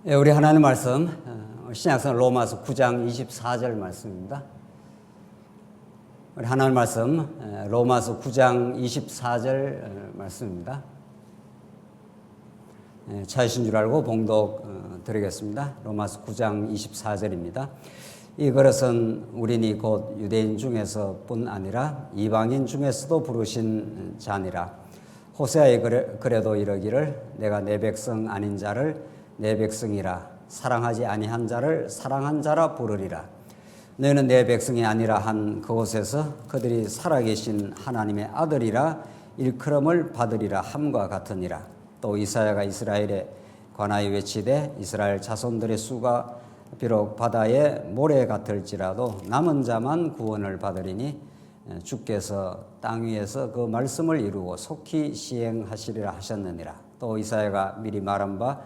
우리 하나님 말씀 신약성 로마서 9장 24절 말씀입니다. 우리 하나님 말씀 로마서 9장 24절 말씀입니다. 찾으신 줄 알고 봉독 드리겠습니다. 로마서 9장 24절입니다. 이 그릇은 우리니 곧 유대인 중에서뿐 아니라 이방인 중에서도 부르신 자니라. 호세아의 그래도 이르기를 내가 내 백성 아닌 자를 내 백성이라 사랑하지 아니한 자를 사랑한 자라 부르리라. 너희는 내 백성이 아니라 한 그곳에서 그들이 살아계신 하나님의 아들이라 일컬음을 받으리라 함과 같으니라. 또 이사야가 이스라엘에 관하여 외치되 이스라엘 자손들의 수가 비록 바다의 모래 같을지라도 남은 자만 구원을 받으리니 주께서 땅 위에서 그 말씀을 이루고 속히 시행하시리라 하셨느니라. 또 이사야가 미리 말한 바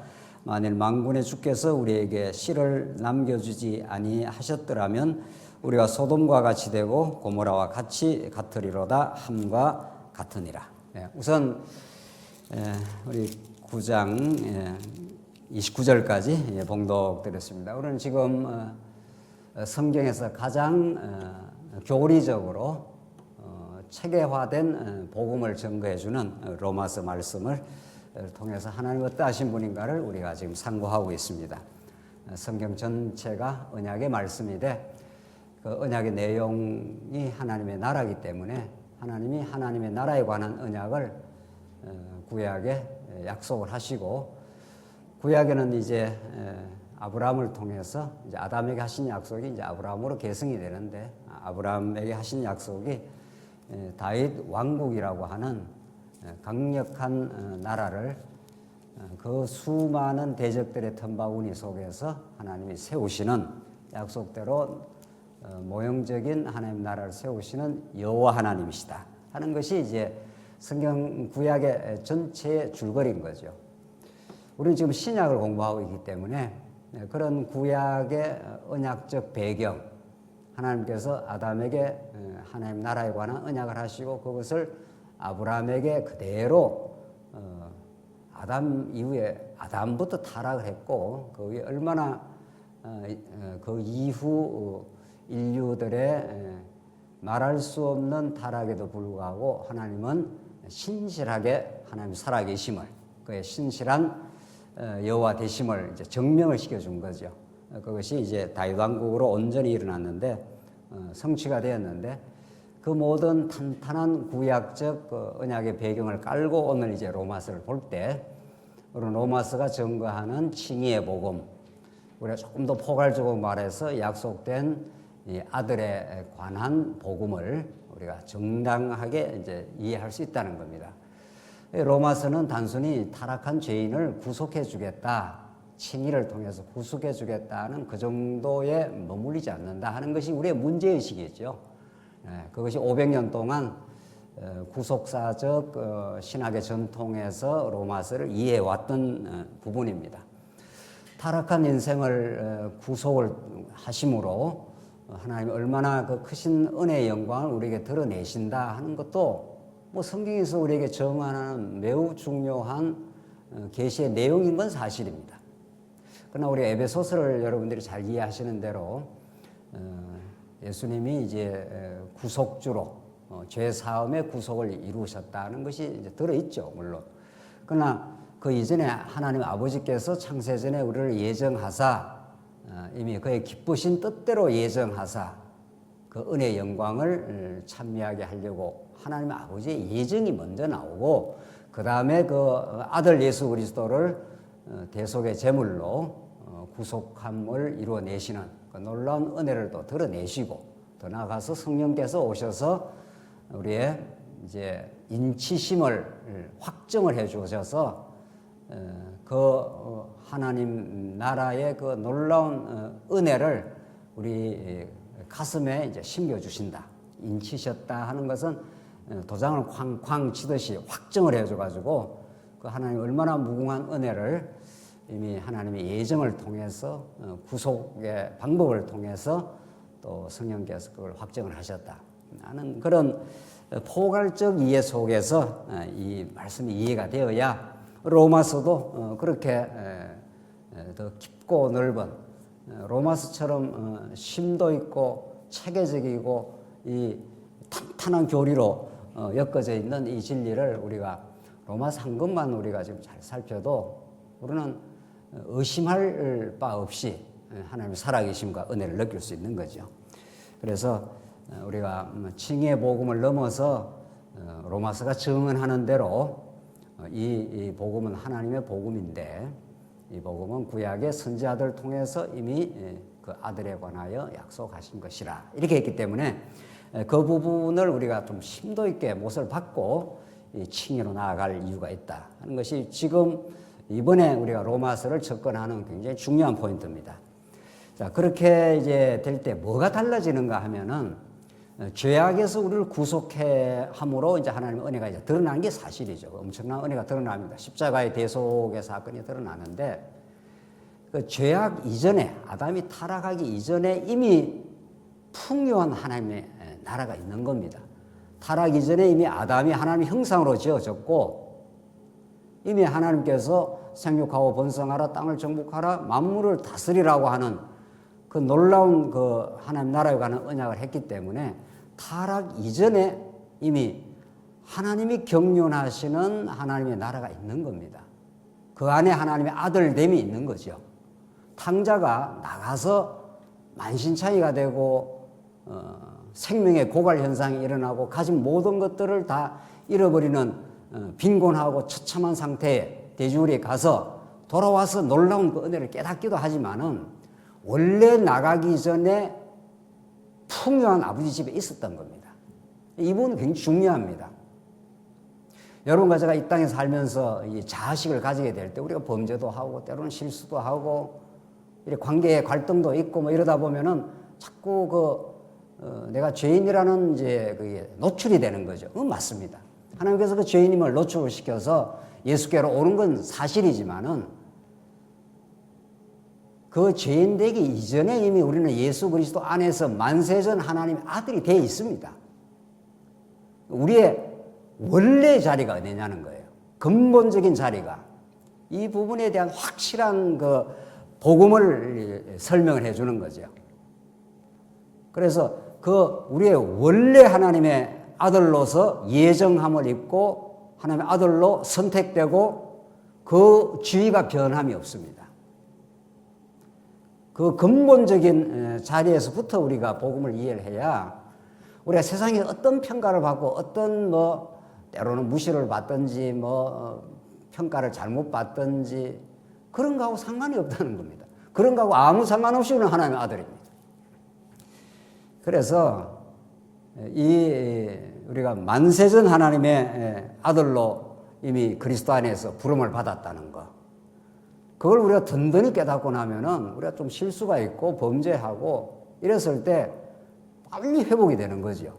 만일 만군의 주께서 우리에게 씨를 남겨주지 아니하셨더라면 우리가 소돔과 같이 되고 고모라와 같이 같으리로다 함과 같으니라. 우선 우리 9장 29절까지 봉독드렸습니다. 우리는 지금 성경에서 가장 교리적으로 체계화된 복음을 증거해주는 로마서 말씀을 통해서 하나님 어떠하신 분인가를 우리가 지금 상고하고 있습니다. 성경 전체가 언약의 말씀인데 그 언약의 내용이 하나님의 나라이기 때문에 하나님이 하나님의 나라에 관한 언약을 구약에 약속을 하시고 구약에는 이제 아브라함을 통해서 이제 아담에게 하신 약속이 이제 아브라함으로 계승이 되는데 아브라함에게 하신 약속이 다윗 왕국이라고 하는 강력한 나라를 그 수많은 대적들의 틈바구니 속에서 하나님이 세우시는 약속대로 모형적인 하나님 나라를 세우시는 여호와 하나님이시다 하는 것이 이제 성경 구약의 전체의 줄거리인 거죠. 우리는 지금 신약을 공부하고 있기 때문에 그런 구약의 언약적 배경, 하나님께서 아담에게 하나님 나라에 관한 언약을 하시고 그것을 아브라함에게 그대로 아담 이후에 아담부터 타락을 했고 그 위에 얼마나 그 이후 인류들의 말할 수 없는 타락에도 불구하고 하나님은 신실하게 하나님 살아계심을 그의 신실한 여호와 되심을 이제 증명을 시켜준 거죠. 그것이 이제 다윗 왕국으로 온전히 일어났는데 성취가 되었는데 그 모든 탄탄한 구약적 언약의 배경을 깔고 오늘 이제 로마서를 볼 때 우리는 로마서가 증거하는 칭의의 복음, 우리가 조금 더 포괄적으로 말해서 약속된 이 아들에 관한 복음을 우리가 정당하게 이제 이해할 수 있다는 겁니다. 로마서는 단순히 타락한 죄인을 구속해 주겠다, 칭의를 통해서 구속해 주겠다는 그 정도에 머물리지 않는다 하는 것이 우리의 문제의식이죠. 그것이 500년 동안 구속사적 신학의 전통에서 로마서를 이해해왔던 부분입니다. 타락한 인생을 구속을 하심으로 하나님이 얼마나 그 크신 은혜의 영광을 우리에게 드러내신다 하는 것도 뭐 성경에서 우리에게 정하는 매우 중요한 계시의 내용인 건 사실입니다. 그러나 우리 에베소서를 여러분들이 잘 이해하시는 대로 예수님이 이제 구속주로 죄 사함의 구속을 이루셨다는 것이 이제 들어있죠, 물론. 그러나 그 이전에 하나님 아버지께서 창세전에 우리를 예정하사 이미 그의 기쁘신 뜻대로 예정하사 그 은혜의 영광을 찬미하게 하려고 하나님 아버지의 예정이 먼저 나오고 그 다음에 그 아들 예수 그리스도를 대속의 제물로 구속함을 이루어내시는 그 놀라운 은혜를 또 드러내시고 더 나아가서 성령께서 오셔서 우리의 이제 인치심을 확정을 해 주셔서 그 하나님 나라의 그 놀라운 은혜를 우리 가슴에 이제 심겨 주신다. 인치셨다 하는 것은 도장을 쾅쾅 치듯이 확정을 해 줘 가지고 그 하나님 얼마나 무궁한 은혜를 이미 하나님의 예정을 통해서 구속의 방법을 통해서 또 성령께서 그걸 확정을 하셨다. 나는 그런 포괄적 이해 속에서 이 말씀이 이해가 되어야 로마서도 그렇게 더 깊고 넓은 로마서처럼 심도 있고 체계적이고 이 탄탄한 교리로 엮어져 있는 이 진리를 우리가 로마서 한 것만 우리가 지금 잘 살펴도 우리는 의심할 바 없이 하나님의 살아계심과 은혜를 느낄 수 있는 거죠. 그래서 우리가 칭의의 복음을 넘어서 로마서가 증언하는 대로 이 복음은 하나님의 복음인데 이 복음은 구약의 선지자들 통해서 이미 그 아들에 관하여 약속하신 것이라 이렇게 했기 때문에 그 부분을 우리가 좀 심도 있게 못을 받고 이 칭의로 나아갈 이유가 있다 하는 것이 지금 이번에 우리가 로마서를 접근하는 굉장히 중요한 포인트입니다. 자, 그렇게 이제 될 때 뭐가 달라지는가 하면은 죄악에서 우리를 구속해 함으로 이제 하나님의 은혜가 이제 드러나는 게 사실이죠. 엄청난 은혜가 드러납니다. 십자가의 대속의 사건이 드러나는데 그 죄악 이전에 아담이 타락하기 이전에 이미 풍요한 하나님의 나라가 있는 겁니다. 타락 이전에 이미 아담이 하나님의 형상으로 지어졌고 이미 하나님께서 생육하고 번성하라 땅을 정복하라 만물을 다스리라고 하는 그 놀라운 그 하나님 나라에 관한 언약을 했기 때문에 타락 이전에 이미 하나님이 경륜하시는 하나님의 나라가 있는 겁니다. 그 안에 하나님의 아들됨이 있는 거죠. 탕자가 나가서 만신창이가 되고 생명의 고갈 현상이 일어나고 가진 모든 것들을 다 잃어버리는 빈곤하고 처참한 상태에 돼지우리에 가서 돌아와서 놀라운 그 은혜를 깨닫기도 하지만은 원래 나가기 전에 풍요한 아버지 집에 있었던 겁니다. 이 부분은 굉장히 중요합니다. 여러분과 제가 이 땅에 살면서 이 자아식을 가지게 될 때 우리가 범죄도 하고 때로는 실수도 하고 이렇게 관계의 갈등도 있고 뭐 이러다 보면은 자꾸 내가 죄인이라는 이제 그게 노출이 되는 거죠. 그건 맞습니다. 하나님께서 그 죄인임을 노출을 시켜서 예수께로 오는 건 사실이지만은 그 죄인 되기 이전에 이미 우리는 예수 그리스도 안에서 만세전 하나님의 아들이 되어 있습니다. 우리의 원래 자리가 어디냐는 거예요. 근본적인 자리가. 이 부분에 대한 확실한 그 복음을 설명을 해 주는 거죠. 그래서 그 우리의 원래 하나님의 아들로서 예정함을 입고 하나님의 아들로 선택되고 그 지위가 변함이 없습니다. 그 근본적인 자리에서부터 우리가 복음을 이해를 해야 우리가 세상에 어떤 평가를 받고 어떤 뭐 때로는 무시를 받든지 뭐 평가를 잘못 받든지 그런 거하고 상관이 없다는 겁니다. 그런 거하고 아무 상관없이 우리는 하나님의 아들입니다. 그래서 우리가 만세전 하나님의 아들로 이미 그리스도 안에서 부름을 받았다는 거. 그걸 우리가 든든히 깨닫고 나면은 우리가 좀 실수가 있고 범죄하고 이랬을 때 빨리 회복이 되는 거죠.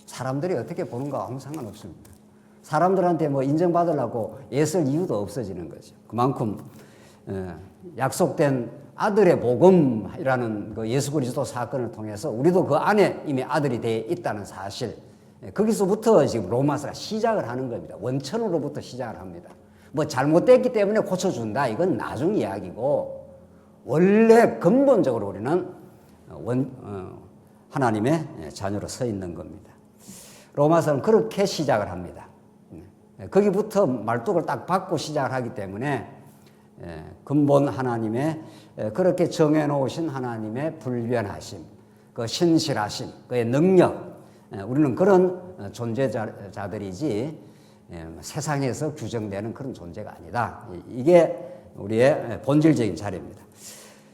사람들이 어떻게 보는가 아무 상관없습니다. 사람들한테 뭐 인정받으려고 애쓸 이유도 없어지는 거죠. 그만큼 약속된 아들의 복음이라는 그 예수 그리스도 사건을 통해서 우리도 그 안에 이미 아들이 되어 있다는 사실, 거기서부터 지금 로마서가 시작을 하는 겁니다. 원천으로부터 시작을 합니다. 뭐 잘못됐기 때문에 고쳐준다, 이건 나중 이야기고 원래 근본적으로 우리는 하나님의 자녀로 서 있는 겁니다. 로마서는 그렇게 시작을 합니다. 거기부터 말뚝을 딱 받고 시작을 하기 때문에 근본 하나님의 그렇게 정해놓으신 하나님의 불변하심, 그 신실하심, 그의 능력, 우리는 그런 존재자들이지 세상에서 규정되는 그런 존재가 아니다. 이게 우리의 본질적인 자리입니다.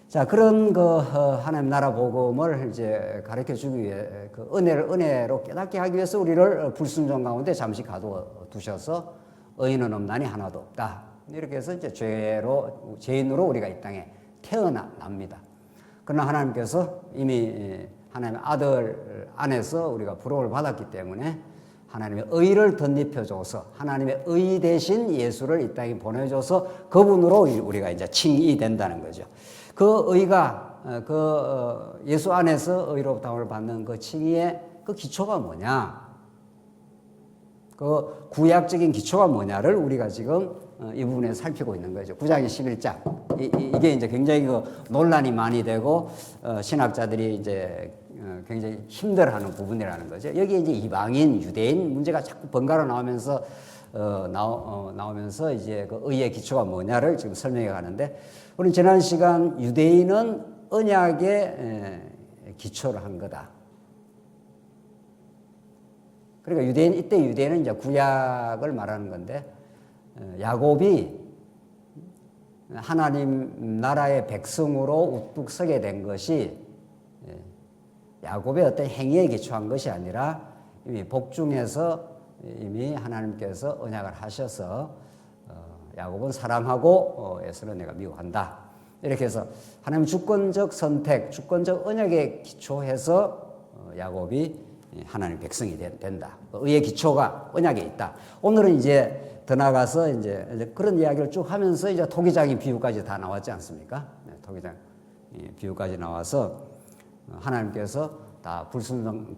자, 그런 그 하나님 나라 복음을 이제 가르쳐 주기 위해 그 은혜로 깨닫게 하기 위해서 우리를 불순종 가운데 잠시 가두셔서 의인은 없나니 하나도 없다. 이렇게 해서 이제 죄인으로 우리가 이 땅에 태어납니다. 그러나 하나님께서 이미 하나님의 아들 안에서 우리가 부름을 받았기 때문에 하나님의 의를 덧입혀줘서 하나님의 의 대신 예수를 이 땅에 보내줘서 그분으로 우리가 이제 칭이 된다는 거죠. 그 의가 예수 안에서 의롭다움을 받는 그 칭의의 그 기초가 뭐냐? 그 구약적인 기초가 뭐냐를 우리가 지금 이 부분에 살피고 있는 거죠. 구약의 11장. 이게 이제 굉장히 그 논란이 많이 되고, 신학자들이 이제 굉장히 힘들어하는 부분이라는 거죠. 여기에 이제 이방인, 유대인 문제가 자꾸 번갈아 나오면서, 나오면서 이제 그 의의 기초가 뭐냐를 지금 설명해 가는데, 우리는 지난 시간 유대인은 언약에 기초를 한 거다. 그러니까 이때 유대인은 이제 구약을 말하는 건데, 야곱이 하나님 나라의 백성으로 우뚝 서게 된 것이 야곱의 어떤 행위에 기초한 것이 아니라 이미 복중에서 이미 하나님께서 언약을 하셔서 야곱은 사랑하고 에서는 내가 미워한다. 이렇게 해서 하나님 주권적 선택, 주권적 언약에 기초해서 야곱이 하나님 백성이 된다. 의의 기초가 언약에 있다. 오늘은 이제 더 나가서 이제 그런 이야기를 쭉 하면서 이제 토기장의 비유까지 다 나왔지 않습니까? 토기장 비유까지 나와서 하나님께서 다 불순종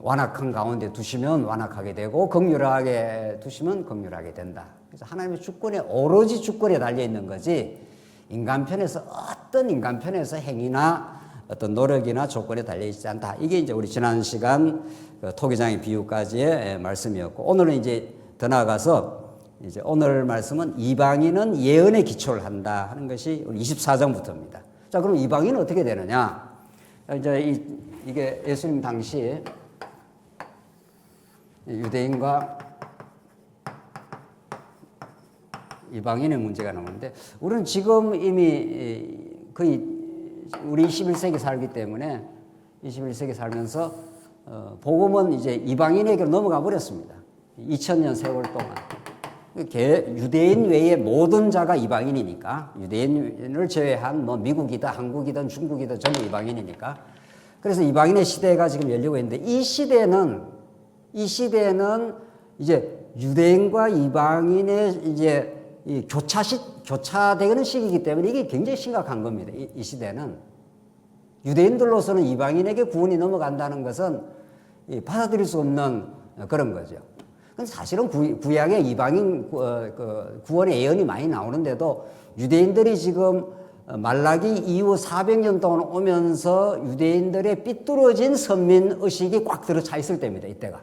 완악한 가운데 두시면 완악하게 되고 긍휼하게 두시면 긍휼하게 된다. 그래서 하나님의 주권에 오로지 주권에 달려 있는 거지 인간 편에서 어떤 인간 편에서 행위나 어떤 노력이나 조건에 달려 있지 않다. 이게 이제 우리 지난 시간 토기장의 비유까지의 말씀이었고 오늘은 이제 더 나아가서 이제 오늘 말씀은 이방인은 예언에 기초를 한다 하는 것이 우리 24장부터입니다. 자, 그럼 이방인은 어떻게 되느냐? 이제 이게 예수님 당시 유대인과 이방인의 문제가 나오는데 우리는 지금 이미 거의 우리 21세기 살기 때문에 21세기 살면서 복음은 이제 이방인에게로 넘어가 버렸습니다. 2000년 세월 동안. 유대인 외의 모든 자가 이방인이니까 유대인을 제외한 뭐 미국이든 한국이든 중국이든 전부 이방인이니까 그래서 이방인의 시대가 지금 열리고 있는데 이 시대는 이제 유대인과 이방인의 이제 이 교차되는 시기이기 때문에 이게 굉장히 심각한 겁니다. 이 시대는 유대인들로서는 이방인에게 구원이 넘어간다는 것은 받아들일 수 없는 그런 거죠. 사실은 구약에 이방인 구원의 예언이 많이 나오는데도 유대인들이 지금 말라기 이후 400년 동안 오면서 유대인들의 삐뚤어진 선민 의식이 꽉 들어차 있을 때입니다. 이때가.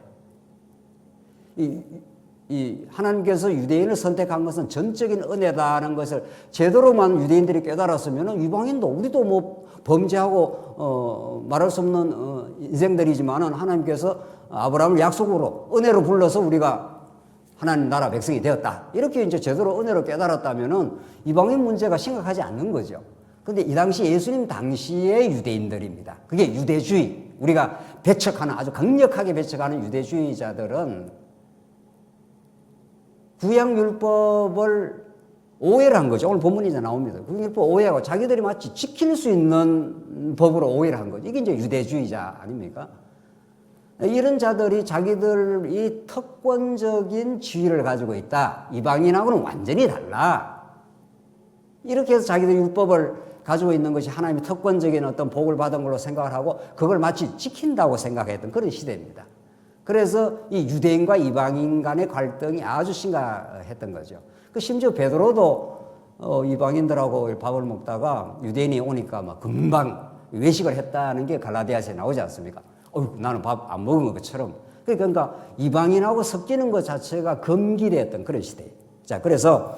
하나님께서 유대인을 선택한 것은 전적인 은혜다는 것을 제대로만 유대인들이 깨달았으면 이방인도 우리도 뭐 범죄하고 말할 수 없는 인생들이지만은 하나님께서 아브라함을 약속으로 은혜로 불러서 우리가 하나님 나라 백성이 되었다. 이렇게 이제 제대로 은혜로 깨달았다면은 이방인 문제가 심각하지 않는 거죠. 그런데 이 당시 예수님 당시의 유대인들입니다. 그게 유대주의. 우리가 배척하는 아주 강력하게 배척하는 유대주의자들은 구약율법을 오해를 한 거죠. 오늘 본문이 나옵니다. 구약율법 오해하고 자기들이 마치 지킬 수 있는 법으로 오해를 한 거죠. 이게 이제 유대주의자 아닙니까? 이런 자들이 자기들이 특권적인 지위를 가지고 있다. 이방인하고는 완전히 달라. 이렇게 해서 자기들 율법을 가지고 있는 것이 하나님의 특권적인 어떤 복을 받은 걸로 생각을 하고 그걸 마치 지킨다고 생각했던 그런 시대입니다. 그래서 이 유대인과 이방인 간의 갈등이 아주 심각했던 거죠. 심지어 베드로도 이방인들하고 밥을 먹다가 유대인이 오니까 막 금방 외식을 했다는 게 갈라디아서에 나오지 않습니까? 나는 밥 안 먹은 것처럼. 그러니까 이방인하고 섞이는 것 자체가 금기됐던 그런 시대예요. 자, 그래서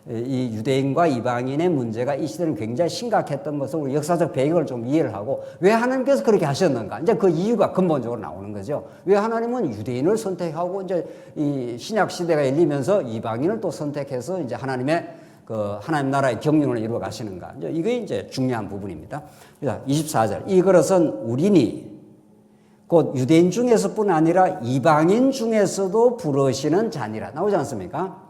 이 유대인과 이방인의 문제가 이 시대는 굉장히 심각했던 것을 우리 역사적 배경을 좀 이해를 하고 왜 하나님께서 그렇게 하셨는가? 이제 그 이유가 근본적으로 나오는 거죠. 왜 하나님은 유대인을 선택하고 이제 이 신약 시대가 열리면서 이방인을 또 선택해서 이제 하나님의 하나님 나라의 경륜을 이루어 가시는가? 이게 이제 중요한 부분입니다. 24절. 이 그릇은 우리니 곧 유대인 중에서뿐 아니라 이방인 중에서도 부르시는 잔이라 나오지 않습니까?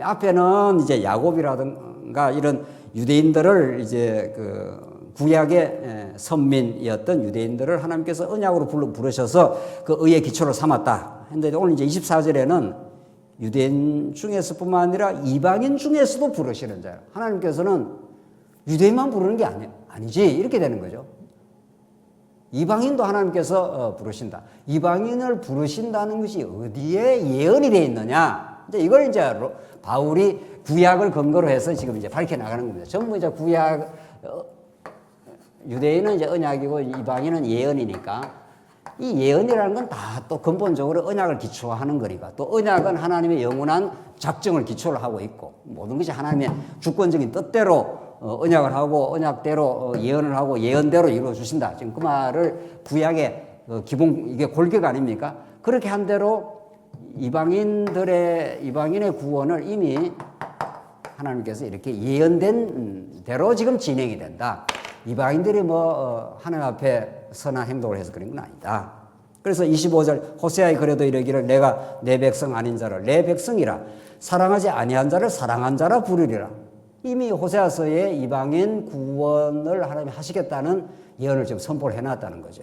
앞에는 이제 야곱이라든가 이런 유대인들을 이제 구약의 선민이었던 유대인들을 하나님께서 언약으로 부르셔서 그 의의 기초를 삼았다. 근데 오늘 이제 24절에는 유대인 중에서뿐만 아니라 이방인 중에서도 부르시는 자예요. 하나님께서는 유대인만 부르는 게 아니지 이렇게 되는 거죠. 이방인도 하나님께서 부르신다. 이방인을 부르신다는 것이 어디에 예언이 되어 있느냐? 이제 이걸 이제 바울이 구약을 근거로 해서 지금 이제 밝혀 나가는 겁니다. 전부 이제 구약, 유대인은 이제 언약이고 이방인은 예언이니까 이 예언이라는 건 다 또 근본적으로 언약을 기초하는 거니까 또 언약은 하나님의 영원한 작정을 기초로 하고 있고 모든 것이 하나님의 주권적인 뜻대로 언약을 하고 언약대로 예언을 하고 예언대로 이루어 주신다. 지금 그 말을 구약의 기본 이게 골격 아닙니까? 그렇게 한 대로 이방인의 구원을 이미 하나님께서 이렇게 예언된 대로 지금 진행이 된다. 이방인들이 하나님 앞에 선한 행동을 해서 그런 건 아니다. 그래서 25절 호세아에 그래도 이르기를 내가 내 백성 아닌 자를 내 백성이라 사랑하지 아니한 자를 사랑한 자라 부르리라. 이미 호세아서에 이방인 구원을 하나님이 하시겠다는 예언을 지금 선포를 해놨다는 거죠.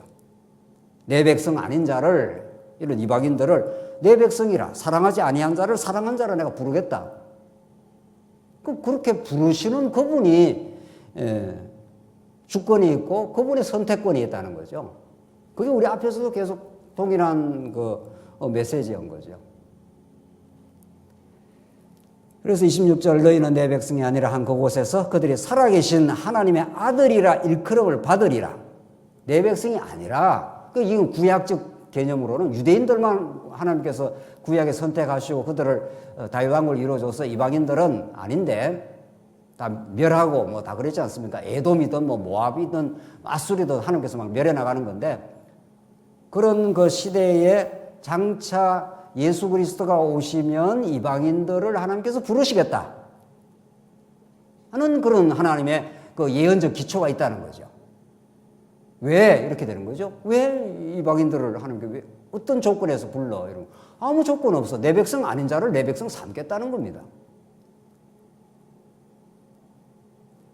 내 백성 아닌 자를 이런 이방인들을 내 백성이라 사랑하지 아니한 자를 사랑한 자라 내가 부르겠다. 그렇게 부르시는 그분이 주권이 있고 그분의 선택권이 있다는 거죠. 그게 우리 앞에서도 계속 동일한 메시지인 거죠. 그래서 26절 너희는 내 백성이 아니라 한 그곳에서 그들이 살아계신 하나님의 아들이라 일컬음을 받으리라. 내 백성이 아니라 이건 구약적 개념으로는 유대인들만 하나님께서 구약에 선택하시고 그들을 다윗왕국을 이루어줘서 이방인들은 아닌데 다 멸하고 다 그랬지 않습니까? 에돔이든 모압이든 아수리든 하나님께서 막 멸해 나가는 건데 그런 그 시대에 장차 예수 그리스도가 오시면 이방인들을 하나님께서 부르시겠다 하는 그런 하나님의 그 예언적 기초가 있다는 거죠. 왜 이렇게 되는 거죠? 왜 이방인들을 하나님께 왜 어떤 조건에서 불러? 이런 아무 조건 없어. 내 백성 아닌 자를 내 백성 삼겠다는 겁니다.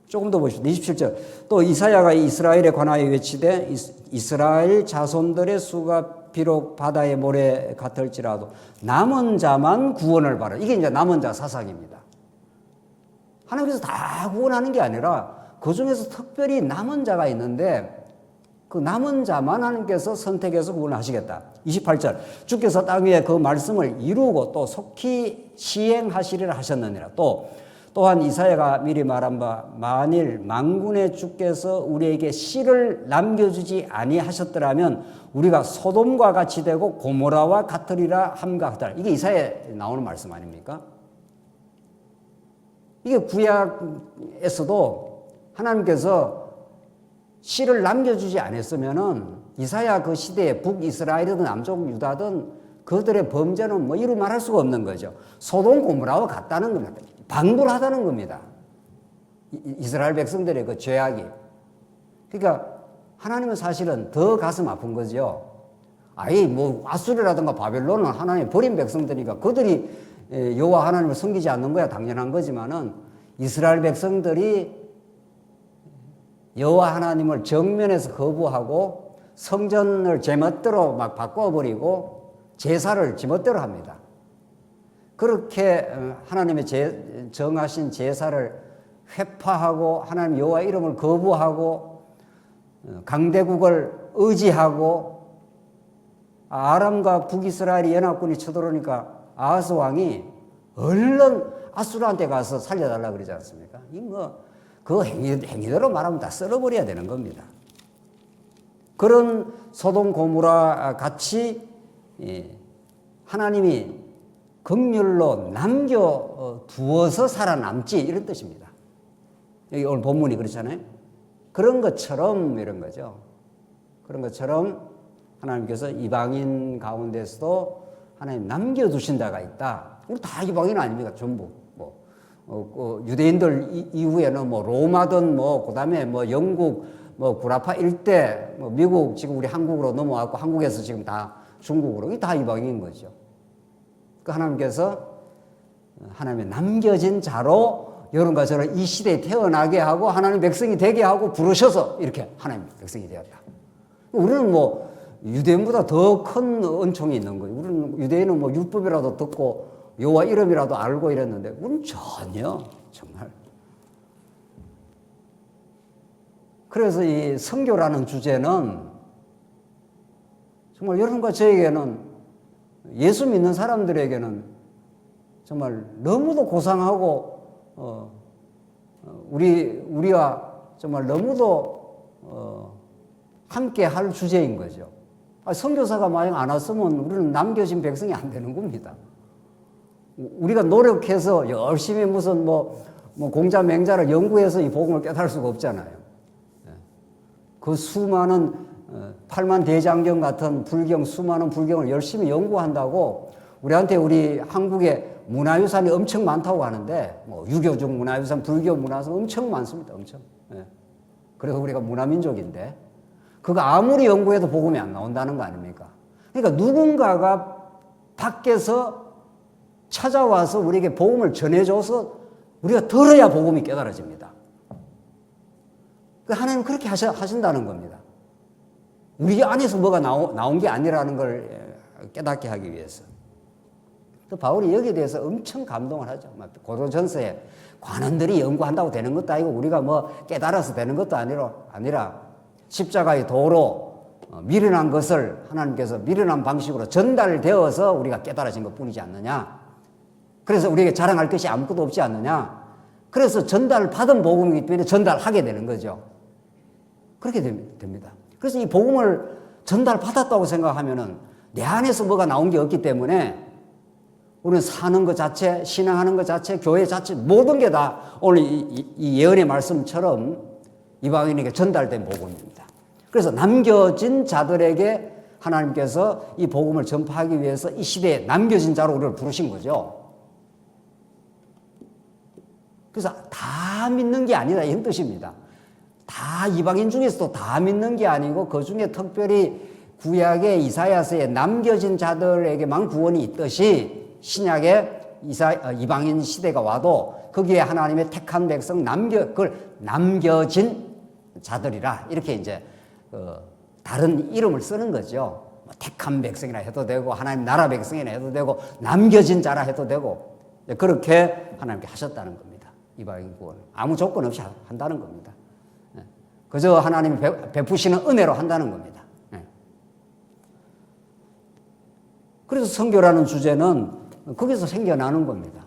조금 더 보십시오. 27절. 또 이사야가 이스라엘에 관하여 외치되 이스라엘 자손들의 수가 비록 바다의 모래 같을지라도 남은 자만 구원을 바라. 이게 이제 남은 자 사상입니다. 하나님께서 다 구원하는 게 아니라 그 중에서 특별히 남은 자가 있는데 그 남은 자만 하나님께서 선택해서 구원을 하시겠다. 28절. 주께서 땅 위에 그 말씀을 이루고 또 속히 시행하시리라 하셨느니라. 또한 이사야가 미리 말한 바 만일 만군의 주께서 우리에게 씨를 남겨주지 아니하셨더라면 우리가 소돔과 같이 되고 고모라와 같으리라 함과 같다. 이게 이사야에 나오는 말씀 아닙니까? 이게 구약에서도 하나님께서 씨를 남겨주지 않았으면은 이사야 그 시대에 북이스라엘이든 남쪽 유다든 그들의 범죄는 이루 말할 수가 없는 거죠. 소돔 고모라와 같다는 겁니다. 방불하다는 겁니다. 이스라엘 백성들의 그 죄악이. 그러니까 하나님은 사실은 더 가슴 아픈 거죠. 아예 아수르라든가 바벨론은 하나님 버린 백성들이니까 그들이 여호와 하나님을 섬기지 않는 거야 당연한 거지만은 이스라엘 백성들이 여호와 하나님을 정면에서 거부하고 성전을 제멋대로 막 바꿔버리고 제사를 제멋대로 합니다. 그렇게 하나님의 정하신 제사를 회파하고 하나님 여호와 이름을 거부하고 강대국을 의지하고 아람과 북이스라엘이 연합군이 쳐들어오니까 아하스 왕이 얼른 아수르한테 가서 살려달라 그러지 않습니까? 그 행위대로 말하면 다 썰어버려야 되는 겁니다. 그런 소돔 고모라 같이 하나님이 긍휼로 남겨두어서 살아남지 이런 뜻입니다. 여기 오늘 본문이 그렇잖아요. 그런 것처럼 이런 거죠. 그런 것처럼 하나님께서 이방인 가운데서도 하나님 남겨두신 자가 있다. 우리 다 이방인 아닙니까? 전부. 유대인들 이후에는 로마든 그다음에 영국 구라파 일대 미국 지금 우리 한국으로 넘어왔고 한국에서 지금 다 중국으로 이게 다 이방인인 거죠. 그 하나님께서 하나님의 남겨진 자로 여러분과 저를 이 시대에 태어나게 하고 하나님 백성이 되게 하고 부르셔서 이렇게 하나님 백성이 되었다. 우리는 유대인보다 더 큰 은총이 있는 거예요. 우리는 유대인은 율법이라도 듣고 여호와 이름이라도 알고 이랬는데 우리는 전혀 정말. 그래서 이 선교라는 주제는 정말 여러분과 저에게는 예수 믿는 사람들에게는 정말 너무도 고상하고 우리와 정말 너무도 함께 할 주제인 거죠. 선교사가 만약 안 왔으면 우리는 남겨진 백성이 안 되는 겁니다. 우리가 노력해서 열심히 무슨 뭐 공자 맹자를 연구해서 이 복음을 깨달을 수가 없잖아요. 그 수많은 8만 대장경 같은 수많은 불경을 열심히 연구한다고 우리한테 우리 한국에 문화유산이 엄청 많다고 하는데 뭐 유교적 문화유산, 불교 문화유산 엄청 많습니다. 엄청. 그래서 우리가 문화민족인데 그거 아무리 연구해도 복음이 안 나온다는 거 아닙니까? 그러니까 누군가가 밖에서 찾아와서 우리에게 복음을 전해줘서 우리가 들어야 복음이 깨달아집니다. 하나님 그렇게 하신다는 겁니다. 우리 안에서 뭐가 나온 게 아니라는 걸 깨닫게 하기 위해서. 또 바울이 여기에 대해서 엄청 감동을 하죠. 고도전서에 관원들이 연구한다고 되는 것도 아니고 우리가 뭐 깨달아서 되는 것도 아니라 십자가의 도로 미련한 것을 하나님께서 미련한 방식으로 전달되어서 우리가 깨달아진 것뿐이지 않느냐. 그래서 우리에게 자랑할 것이 아무것도 없지 않느냐. 그래서 전달받은 복음이기 때문에 전달하게 되는 거죠. 그렇게 됩니다. 그래서 이 복음을 전달받았다고 생각하면은 내 안에서 뭐가 나온 게 없기 때문에 우리는 사는 것 자체, 신앙하는 것 자체, 교회 자체 모든 게 다 오늘 이 예언의 말씀처럼 이방인에게 전달된 복음입니다. 그래서 남겨진 자들에게 하나님께서 이 복음을 전파하기 위해서 이 시대에 남겨진 자로 우리를 부르신 거죠. 그래서 다 믿는 게 아니다 이런 뜻입니다. 다 이방인 중에서도 다 믿는 게 아니고 그 중에 특별히 구약의 이사야서에 남겨진 자들에게만 구원이 있듯이 신약의 이방인 시대가 와도 거기에 하나님의 택한 백성 그걸 남겨진 자들이라 이렇게 이제 다른 이름을 쓰는 거죠. 택한 백성이라 해도 되고 하나님 나라 백성이라 해도 되고 남겨진 자라 해도 되고 그렇게 하나님께 하셨다는 겁니다. 이방인 구원 아무 조건 없이 한다는 겁니다. 그저 하나님이 베푸시는 은혜로 한다는 겁니다. 그래서 선교라는 주제는 거기서 생겨나는 겁니다.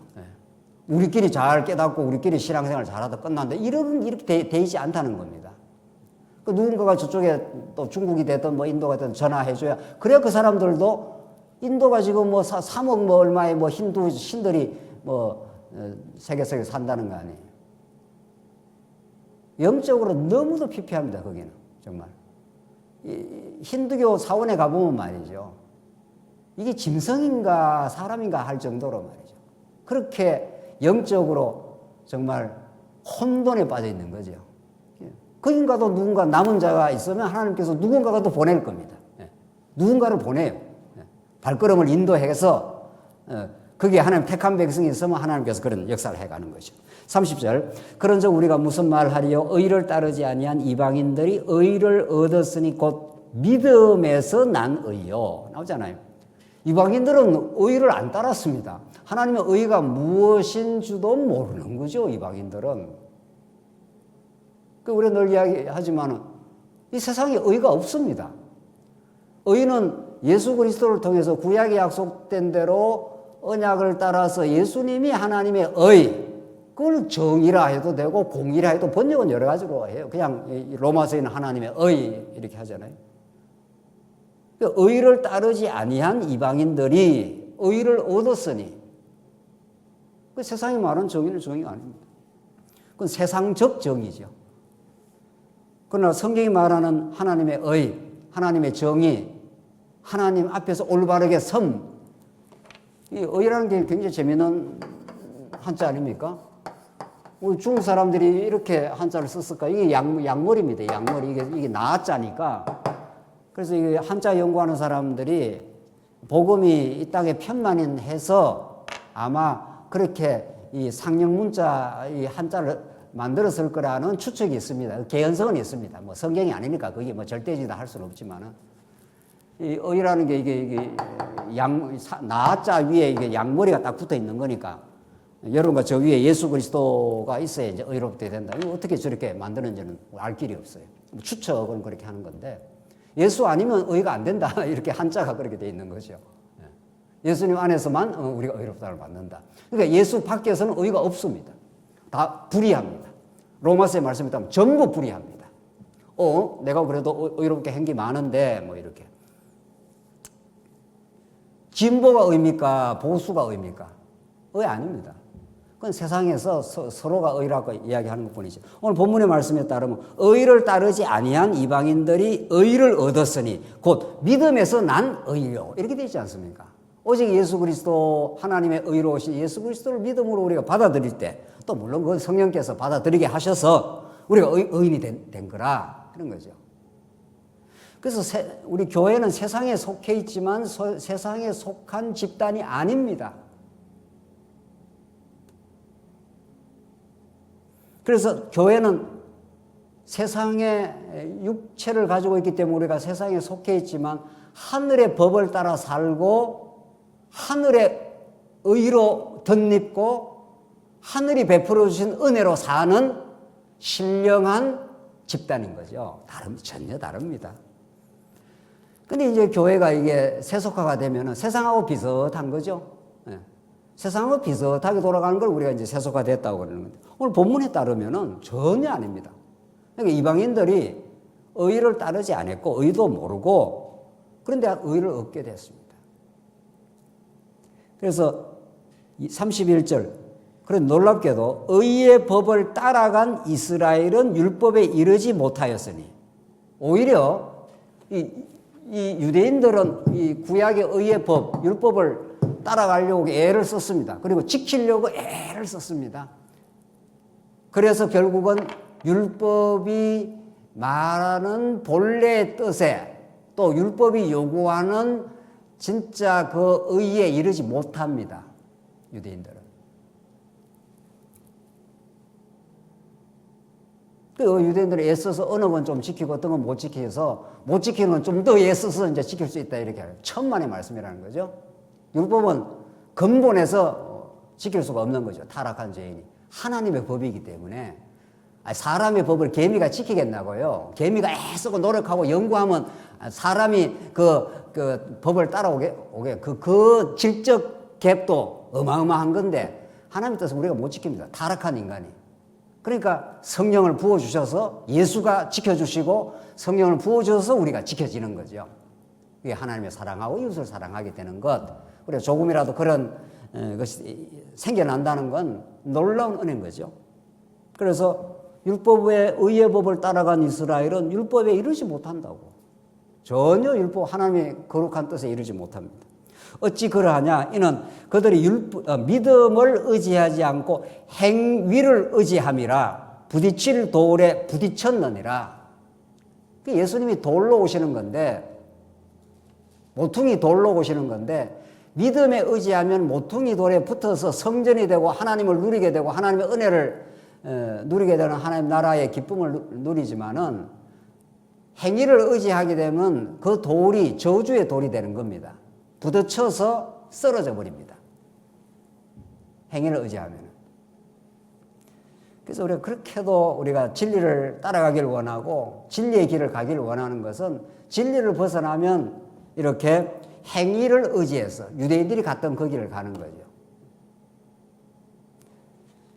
우리끼리 잘 깨닫고 우리끼리 신앙생활 잘하다 끝났는데 이렇게 되지 않다는 겁니다. 누군가가 저쪽에 또 중국이 됐든 뭐 인도가 됐든 전화해줘야 그래야 그 사람들도 인도가 지금 뭐 3억 뭐 얼마의 뭐 힌두 신들이 뭐 세계 속에 산다는 거 아니에요. 영적으로 너무도 피폐합니다. 거기는 정말 힌두교 사원에 가보면 말이죠. 이게 짐승인가 사람인가 할 정도로 말이죠. 그렇게 영적으로 정말 혼돈에 빠져 있는 거죠. 거긴가도 누군가 남은 자가 있으면 하나님께서 누군가가 또 보낼 겁니다. 누군가를 보내요. 발걸음을 인도해서 거기에 하나님 택한 백성이 있으면 하나님께서 그런 역사를 해가는 거죠. 30절 그런즉 우리가 무슨 말하리요 의를 따르지 아니한 이방인들이 의를 얻었으니 곧 믿음에서 난 의요 나오잖아요. 이방인들은 의를 안 따랐습니다. 하나님의 의가 무엇인 줄도 모르는 거죠. 이방인들은. 우리가 늘 이야기하지만 이 세상에 의가 없습니다. 의는 예수 그리스도를 통해서 구약에 약속된 대로 언약을 따라서 예수님이 하나님의 의 그걸 정의라 해도 되고 공의라 해도 번역은 여러 가지로 해요. 그냥 로마서에는 하나님의 의 이렇게 하잖아요. 의를 따르지 아니한 이방인들이 의를 얻었으니 그 세상이 말하는 정의는 정의가 아닙니다. 그건 세상적 정의죠. 그러나 성경이 말하는 하나님의 의, 하나님의 정의, 하나님 앞에서 올바르게 섬, 이 의라는 게 굉장히 재미있는 한자 아닙니까? 우리 중국 사람들이 이렇게 한자를 썼을까? 이게 양머리입니다. 양머리. 이게 나자니까. 그래서 이 한자 연구하는 사람들이 복음이 이 땅에 편만해서 아마 그렇게 이 상형 문자 이 한자를 만들었을 거라는 추측이 있습니다. 개연성은 있습니다. 뭐 성경이 아니니까 그게 뭐 절대적이다 할 수는 없지만은 이 의라는 게 이게 나자 위에 이게 양머리가 딱 붙어 있는 거니까 여러분과 저 위에 예수 그리스도가 있어야 이제 의롭게 된다. 이거 어떻게 저렇게 만드는지는 알 길이 없어요. 추측은 그렇게 하는 건데 예수 아니면 의가 안 된다. 이렇게 한자가 그렇게 돼 있는 거죠. 예수님 안에서만 우리가 의롭다를 받는다. 그러니까 예수 밖에서는 의가 없습니다. 다 불의합니다. 로마서의 말씀에 따르면 전부 불의합니다. 내가 그래도 의롭게 한 게 많은데 뭐 이렇게. 진보가 의입니까? 보수가 의입니까? 의 아닙니다. 그건 세상에서 서로가 의라고 이야기하는 것뿐이죠. 오늘 본문의 말씀에 따르면 의를 따르지 아니한 이방인들이 의를 얻었으니 곧 믿음에서 난 의요. 이렇게 되어 있지 않습니까? 오직 예수 그리스도 하나님의 의로우신 예수 그리스도를 믿음으로 우리가 받아들일 때 또 물론 그건 성령께서 받아들이게 하셔서 우리가 의인이 된 거라 하는 거죠. 그래서 우리 교회는 세상에 속해 있지만 세상에 속한 집단이 아닙니다. 그래서 교회는 세상의 육체를 가지고 있기 때문에 우리가 세상에 속해 있지만 하늘의 법을 따라 살고 하늘의 의로 덧입고 하늘이 베풀어 주신 은혜로 사는 신령한 집단인 거죠. 전혀 다릅니다. 근데 이제 교회가 이게 세속화가 되면은 세상하고 비슷한 거죠. 네. 세상하고 비슷하게 돌아가는 걸 우리가 이제 세속화 됐다고 그러는 건데 오늘 본문에 따르면은 전혀 아닙니다. 그러니까 이방인들이 의를 따르지 않았고 의도 모르고 그런데 의를 얻게 됐습니다. 그래서 31절 그런 놀랍게도 의의 법을 따라간 이스라엘은 율법에 이르지 못하였으니 오히려 이 유대인들은 이 구약의 의의 법, 율법을 따라가려고 애를 썼습니다. 그리고 지키려고 애를 썼습니다. 그래서 결국은 율법이 말하는 본래의 뜻에 또 율법이 요구하는 진짜 그 의에 이르지 못합니다. 유대인들은. 그 유대인들은 애써서 어느 건 좀 지키고 어떤 건 못 지켜서 못 지키는 건 좀 더 애써서 이제 지킬 수 있다 이렇게 하는 천만의 말씀이라는 거죠. 율법은 근본에서 지킬 수가 없는 거죠. 타락한 죄인이. 하나님의 법이기 때문에 사람의 법을 개미가 지키겠나고요. 개미가 애쓰고 노력하고 연구하면 사람이 그 법을 따라오게 그 질적 갭도 어마어마한 건데 하나님의 뜻은 우리가 못 지킵니다. 타락한 인간이. 그러니까 성령을 부어주셔서 예수가 지켜주시고 성령을 부어주셔서 우리가 지켜지는 거죠. 이게 하나님의 사랑하고 이웃을 사랑하게 되는 것. 그래서 조금이라도 그런 것이 생겨난다는 건 놀라운 은혜인 거죠. 그래서 율법의 의의 법을 따라간 이스라엘은 율법에 이르지 못한다고. 전혀 율법 하나님의 거룩한 뜻에 이르지 못합니다. 어찌 그러하냐? 이는 그들이 믿음을 의지하지 않고 행위를 의지함이라 부딪힐 돌에 부딪혔느니라. 예수님이 돌로 오시는 건데 모퉁이 돌로 오시는 건데 믿음에 의지하면 모퉁이 돌에 붙어서 성전이 되고 하나님을 누리게 되고 하나님의 은혜를 누리게 되는 하나님 나라의 기쁨을 누리지만은 행위를 의지하게 되면 그 돌이 저주의 돌이 되는 겁니다. 부딪혀서 쓰러져 버립니다. 행위를 의지하면. 그래서 우리가 그렇게도 우리가 진리를 따라가기를 원하고 진리의 길을 가기를 원하는 것은 진리를 벗어나면 이렇게 행위를 의지해서 유대인들이 갔던 그 길을 가는 거죠.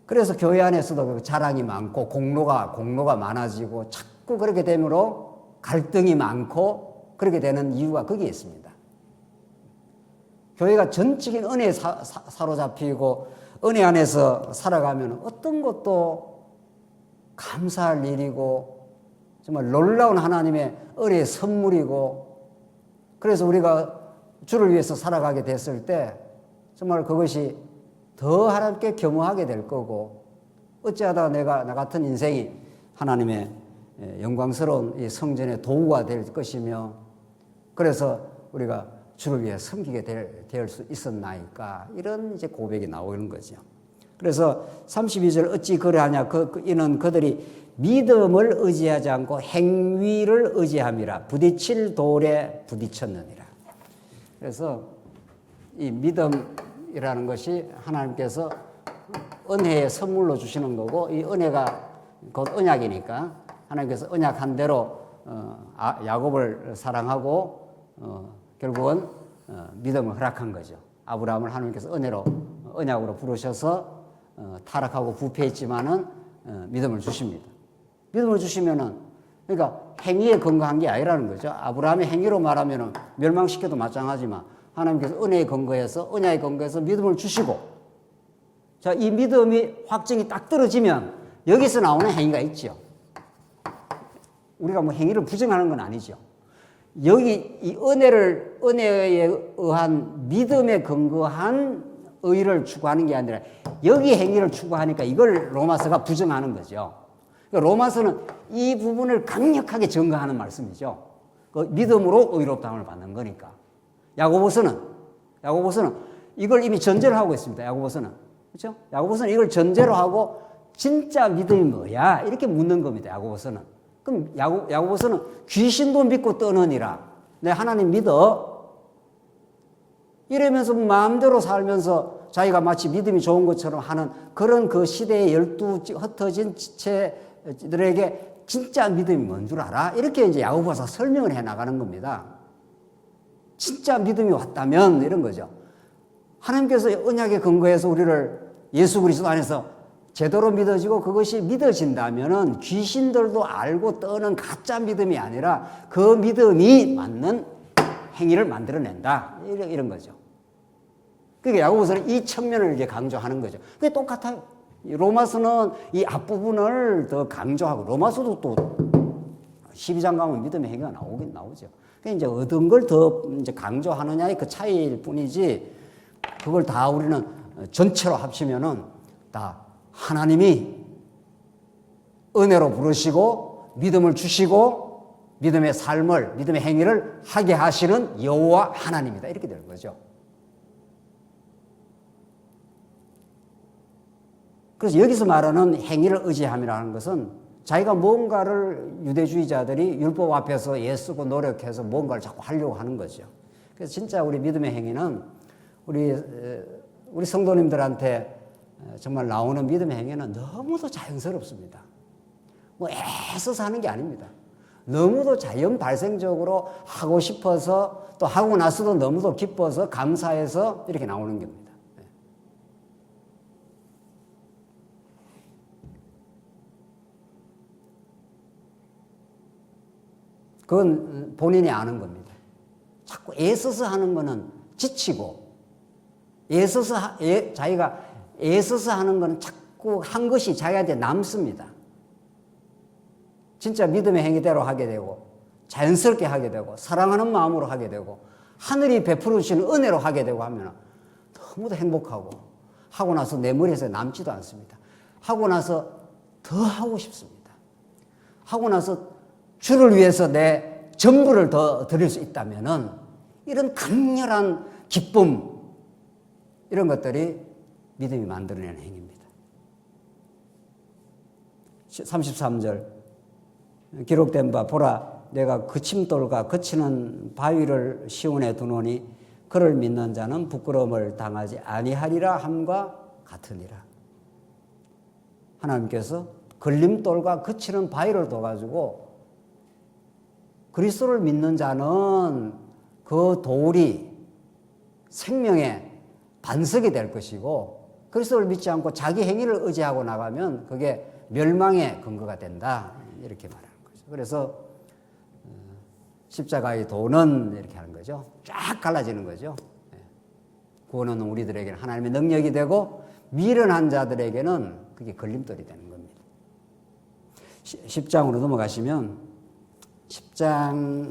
그래서 교회 안에서도 자랑이 많고 공로가 많아지고 자꾸 그렇게 되므로 갈등이 많고 그렇게 되는 이유가 거기에 있습니다. 교회가 전적인 은혜에 사로잡히고 은혜 안에서 살아가면 어떤 것도 감사할 일이고 정말 놀라운 하나님의 은혜의 선물이고 그래서 우리가 주를 위해서 살아가게 됐을 때 정말 그것이 더 하나님께 겸허하게 될 거고 어찌하다 나 같은 인생이 하나님의 영광스러운 이 성전의 도구가 될 것이며 그래서 우리가 주를 위해 섬기게 될 수 있었나이까 이런 이제 고백이 나오는 거죠. 그래서 32절 어찌 그러하냐 이는 그들이 믿음을 의지하지 않고 행위를 의지함이라 부딪힐 돌에 부딪혔느니라. 그래서 이 믿음이라는 것이 하나님께서 은혜의 선물로 주시는 거고 이 은혜가 곧 언약이니까 하나님께서 언약한 대로 야곱을 사랑하고 결국은 믿음을 허락한 거죠. 아브라함을 하나님께서 언약으로 부르셔서 타락하고 부패했지만은 믿음을 주십니다. 믿음을 주시면은 그러니까 행위에 근거한 게 아니라는 거죠. 아브라함의 행위로 말하면은 멸망시켜도 마찬가지지만 하나님께서 은혜에 근거해서 언약에 근거해서 믿음을 주시고, 자, 이 믿음이 확증이 딱 떨어지면 여기서 나오는 행위가 있죠. 우리가 뭐 행위를 부정하는 건 아니죠. 여기 이 은혜에 의한 믿음에 근거한 의를 추구하는 게 아니라 여기 행위를 추구하니까 이걸 로마서가 부정하는 거죠. 그러니까 로마서는 이 부분을 강력하게 증거하는 말씀이죠. 그 믿음으로 의롭다함을 받는 거니까. 야고보서는 이걸 이미 전제로 하고 있습니다. 야고보서는. 그렇죠? 야고보서는 이걸 전제로 하고 진짜 믿음이 뭐야? 이렇게 묻는 겁니다. 야고보서는. 그럼 야고보서는 귀신도 믿고 떠느니라. 내 하나님 믿어. 이러면서 마음대로 살면서 자기가 마치 믿음이 좋은 것처럼 하는 그런 그 시대의 흩어진 지체들에게 진짜 믿음이 뭔 줄 알아? 이렇게 이제 야고보서 설명을 해 나가는 겁니다. 진짜 믿음이 왔다면 이런 거죠. 하나님께서 언약에 근거해서 우리를 예수 그리스도 안에서 제대로 믿어지고 그것이 믿어진다면은 귀신들도 알고 떠는 가짜 믿음이 아니라 그 믿음이 맞는 행위를 만들어낸다. 이런 거죠. 그러니까 야고보서는 이 측면을 이제 강조하는 거죠. 그게 똑같아요. 로마서는 이 앞부분을 더 강조하고, 로마서도 또 12장 가면 믿음의 행위가 나오긴 나오죠. 그러니까 이제 얻은 걸 더 이제 강조하느냐의 그 차이일 뿐이지, 그걸 다 우리는 전체로 합치면은 다 하나님이 은혜로 부르시고 믿음을 주시고 믿음의 삶을, 믿음의 행위를 하게 하시는 여호와 하나님이다. 이렇게 되는 거죠. 그래서 여기서 말하는 행위를 의지함이라는 것은 자기가 뭔가를 유대주의자들이 율법 앞에서 애쓰고 노력해서 뭔가를 자꾸 하려고 하는 거죠. 그래서 진짜 우리 믿음의 행위는 우리 성도님들한테 정말 나오는 믿음의 행위는 너무도 자연스럽습니다. 뭐 애써서 하는 게 아닙니다. 너무도 자연 발생적으로 하고 싶어서 또 하고 나서도 너무도 기뻐서 감사해서 이렇게 나오는 겁니다. 그건 본인이 아는 겁니다. 자꾸 애써서 하는 거는 지치고, 자기가 애써서 하는 거는 자꾸 한 것이 자기한테 남습니다. 진짜 믿음의 행위대로 하게 되고, 자연스럽게 하게 되고, 사랑하는 마음으로 하게 되고, 하늘이 베풀어 주시는 은혜로 하게 되고 하면 너무도 행복하고, 하고 나서 내 머리에서 남지도 않습니다. 하고 나서 더 하고 싶습니다. 하고 나서 주를 위해서 내 전부를 더 드릴 수 있다면은 이런 강렬한 기쁨, 이런 것들이 믿음이 만들어내는 행위입니다. 33절 기록된 바 보라 내가 그침돌과 그치는 바위를 시온에 두노니 그를 믿는 자는 부끄러움을 당하지 아니하리라 함과 같으니라. 하나님께서 걸림돌과 그치는 바위를 둬가지고 그리스도를 믿는 자는 그 돌이 생명의 반석이 될 것이고, 그리스도를 믿지 않고 자기 행위를 의지하고 나가면 그게 멸망의 근거가 된다. 이렇게 말하는 거죠. 그래서 십자가의 도는 이렇게 하는 거죠. 쫙 갈라지는 거죠. 구원은 우리들에게는 하나님의 능력이 되고 미련한 자들에게는 그게 걸림돌이 되는 겁니다. 10장으로 넘어가시면 10장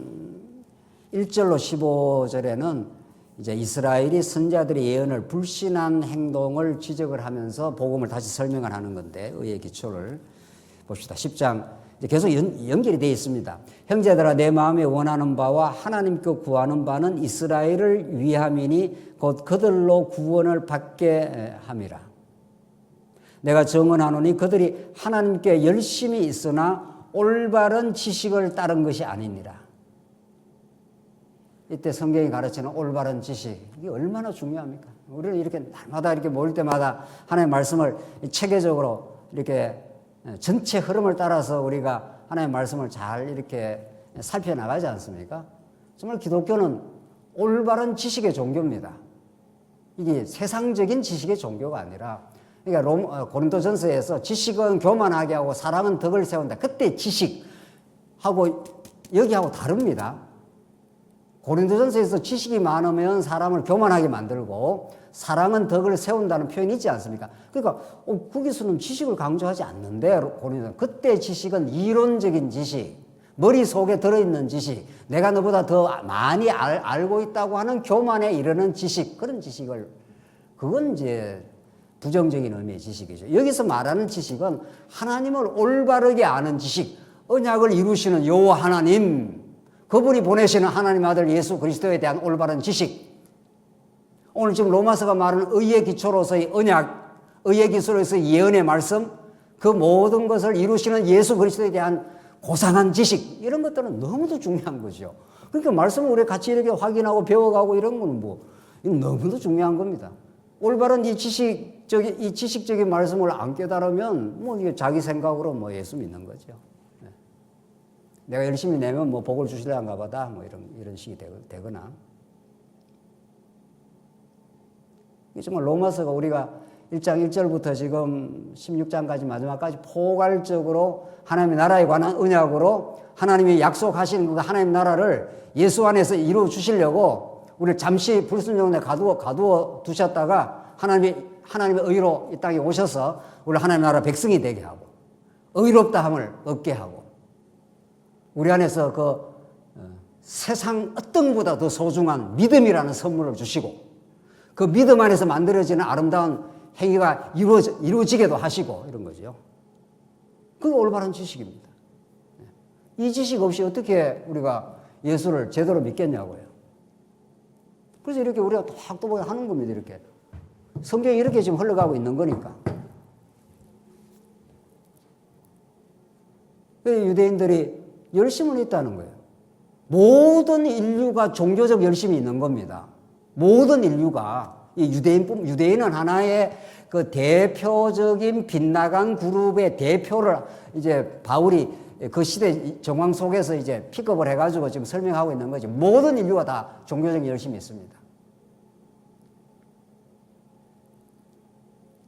1절로 15절에는 이제 이스라엘이 선지자들의 예언을 불신한 행동을 지적을 하면서 복음을 다시 설명을 하는 건데, 의의 기초를 봅시다. 10장 계속 연결이 되어 있습니다. 형제들아 내 마음에 원하는 바와 하나님께 구하는 바는 이스라엘을 위함이니 곧 그들로 구원을 받게 함이라. 내가 정언하노니 그들이 하나님께 열심히 있으나 올바른 지식을 따른 것이 아니니라. 이때 성경이 가르치는 올바른 지식, 이게 얼마나 중요합니까? 우리는 이렇게 날마다 이렇게 모일 때마다 하나님의 말씀을 체계적으로 이렇게 전체 흐름을 따라서 우리가 하나님의 말씀을 잘 이렇게 살펴나가지 않습니까? 정말 기독교는 올바른 지식의 종교입니다. 이게 세상적인 지식의 종교가 아니라, 그러니까 고린도전서에서 지식은 교만하게 하고 사랑은 덕을 세운다. 그때 지식하고 여기하고 다릅니다. 고린도전서에서 지식이 많으면 사람을 교만하게 만들고 사랑은 덕을 세운다는 표현이 있지 않습니까? 그러니까 거기서는 지식을 강조하지 않는데, 고린도전 그때 지식은 이론적인 지식, 머릿속에 들어있는 지식, 내가 너보다 더 많이 알고 있다고 하는 교만에 이르는 지식, 그런 지식을, 그건 이제 부정적인 의미의 지식이죠. 여기서 말하는 지식은 하나님을 올바르게 아는 지식, 언약을 이루시는 여호와 하나님, 그분이 보내시는 하나님 아들 예수 그리스도에 대한 올바른 지식. 오늘 지금 로마서가 말하는 의의 기초로서의 언약, 의의 기초로서의 예언의 말씀, 그 모든 것을 이루시는 예수 그리스도에 대한 고상한 지식, 이런 것들은 너무도 중요한 거죠. 그러니까 말씀을 우리 같이 이렇게 확인하고 배워가고 이런 거는 이건 너무도 중요한 겁니다. 올바른 이 지식적인 말씀을 안 깨달으면 이게 자기 생각으로 예수 믿는 거죠. 네. 내가 열심히 내면 복을 주실란가 보다, 이런 식이 되거나. 정말 로마서가 우리가 1장 1절부터 지금 16장까지 마지막까지 포괄적으로 하나님의 나라에 관한 언약으로 하나님이 약속하시는 그 하나님의 나라를 예수 안에서 이루어 주시려고 우리를 잠시 불순종에 가두어 두셨다가 하나님의 의로 이 땅에 오셔서 우리 하나님의 나라 백성이 되게 하고 의롭다함을 얻게 하고 우리 안에서 그 세상 어떤 것보다 더 소중한 믿음이라는 선물을 주시고 그 믿음 안에서 만들어지는 아름다운 행위가 이루어지게도 하시고 이런 거죠. 그게 올바른 지식입니다. 이 지식 없이 어떻게 우리가 예수를 제대로 믿겠냐고요. 그래서 이렇게 우리가 또박또박 하는 겁니다. 이렇게 성경이 이렇게 지금 흘러가고 있는 거니까. 유대인들이 열심은 있다는 거예요. 모든 인류가 종교적 열심이 있는 겁니다. 모든 인류가 유대인은 하나의 그 대표적인 빗나간 그룹의 대표를 이제 바울이 그 시대 정황 속에서 이제 픽업을 해가지고 지금 설명하고 있는 거죠. 모든 인류가 다 종교적 열심이 있습니다.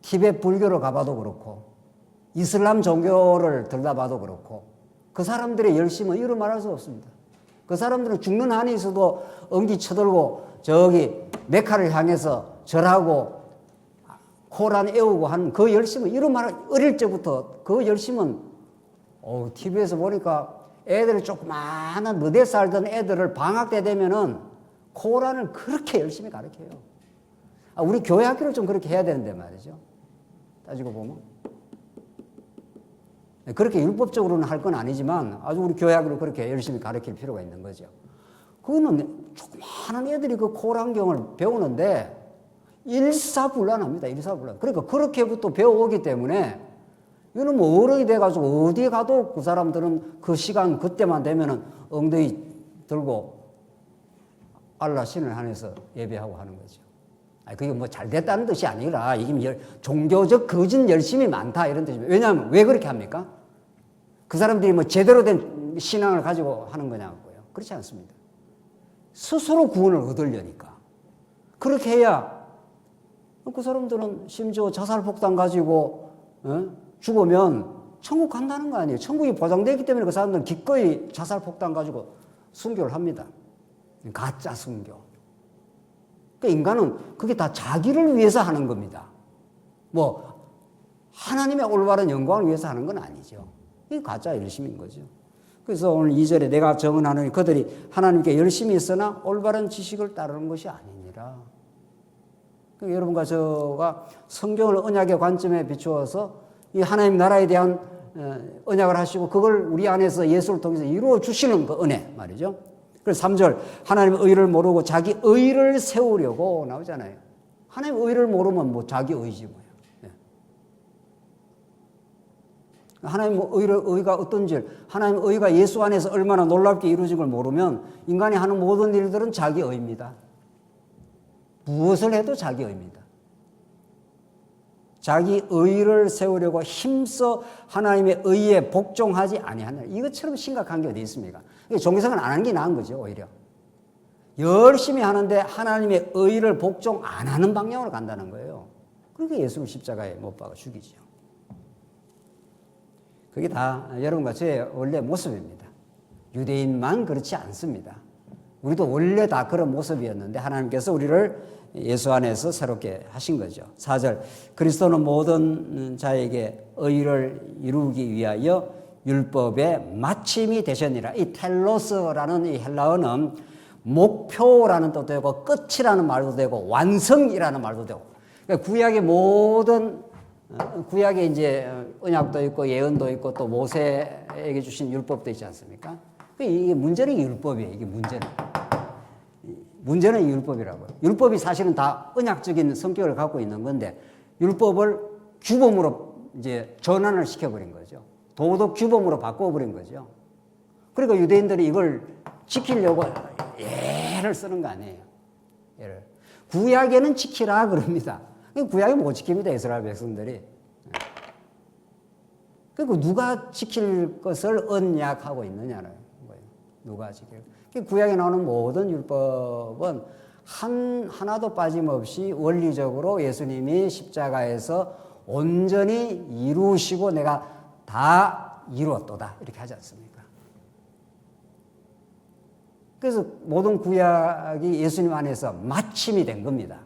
티베트 불교를 가봐도 그렇고 이슬람 종교를 들다봐도 그렇고 그 사람들의 열심은 이루 말할 수 없습니다. 그 사람들은 죽는 한이 있어도 엉기 쳐들고 저기 메카를 향해서 절하고 코란 애우고 하는 그 열심은 이루 말할 어릴 적부터 그 열심은 TV에서 보니까 애들이 조그마한 너댓 살던 애들을 방학 때 되면은 코란을 그렇게 열심히 가르쳐요. 우리 교회 학교를 좀 그렇게 해야 되는데 말이죠. 따지고 보면. 그렇게 율법적으로는 할 건 아니지만 아주 우리 교회 학교를 그렇게 열심히 가르칠 필요가 있는 거죠. 그거는 조그마한 애들이 그 코란경을 배우는데 일사불란합니다. 일사불란. 그러니까 그렇게부터 배워오기 때문에 이거는 어른이 돼가지고 어디 가도 그 사람들은 그 시간 그때만 되면은 엉덩이 들고 알라 신을 한해서 예배하고 하는 거죠. 그게 잘 됐다는 뜻이 아니라 이게 종교적 거짓 열심이 많다 이런 뜻입니다. 왜냐하면 왜 그렇게 합니까? 그 사람들이 제대로 된 신앙을 가지고 하는 거냐고요. 그렇지 않습니다. 스스로 구원을 얻으려니까. 그렇게 해야 그 사람들은 심지어 자살폭탄 가지고 죽으면 천국 간다는 거 아니에요. 천국이 보장되기 때문에 그 사람들은 기꺼이 자살폭탄 가지고 순교를 합니다. 가짜 순교. 그러니까 인간은 그게 다 자기를 위해서 하는 겁니다. 하나님의 올바른 영광을 위해서 하는 건 아니죠. 이게 가짜 열심인 거죠. 그래서 오늘 2절에 내가 정언하노니 그들이 하나님께 열심히 있으나 올바른 지식을 따르는 것이 아니니라. 그러니까 여러분과 저가 성경을 언약의 관점에 비추어서 이 하나님 나라에 대한 언약을 하시고 그걸 우리 안에서 예수를 통해서 이루어 주시는 그 은혜 말이죠. 그래서 3절 하나님의 의를 모르고 자기 의를 세우려고 나오잖아요. 하나님의 의를 모르면 자기 의지 뭐예요. 하나님의 의가 어떤지, 하나님의 의가 예수 안에서 얼마나 놀랍게 이루어진 걸 모르면 인간이 하는 모든 일들은 자기 의입니다. 무엇을 해도 자기 의입니다. 자기 의를 세우려고 힘써 하나님의 의에 복종하지 아니하느라. 이것처럼 심각한 게 어디 있습니까? 종교생활 안 하는 게 나은 거죠, 오히려. 열심히 하는데 하나님의 의를 복종 안 하는 방향으로 간다는 거예요. 그러니까 예수를 십자가에 못 박아 죽이죠. 그게 다 여러분과 저의 원래 모습입니다. 유대인만 그렇지 않습니다. 우리도 원래 다 그런 모습이었는데 하나님께서 우리를 예수 안에서 새롭게 하신 거죠. 4절 그리스도는 모든 자에게 의를 이루기 위하여 율법의 마침이 되셨니라. 이 텔로스라는 이 헬라어는 목표라는 뜻도 되고 끝이라는 말도 되고 완성이라는 말도 되고, 그러니까 구약의 모든 구약에 이제 언약도 있고 예언도 있고 또 모세에게 주신 율법도 있지 않습니까? 이게 문제는 율법이에요. 이게 문제는 율법이라고요. 율법이 사실은 다 언약적인 성격을 갖고 있는 건데 율법을 규범으로 이제 전환을 시켜버린 거죠. 도덕 규범으로 바꿔버린 거죠. 그러니까 유대인들이 이걸 지키려고 예를 쓰는 거 아니에요. 예를. 구약에는 지키라 그럽니다. 구약에 못 지킵니다. 이스라엘 백성들이. 그리고 누가 지킬 것을 언약하고 있느냐는 거예요. 누가 지킬. 구약에 나오는 모든 율법은 하나도 빠짐없이 원리적으로 예수님이 십자가에서 온전히 이루시고 내가 다 이루었도다 이렇게 하지 않습니까? 그래서 모든 구약이 예수님 안에서 마침이 된 겁니다.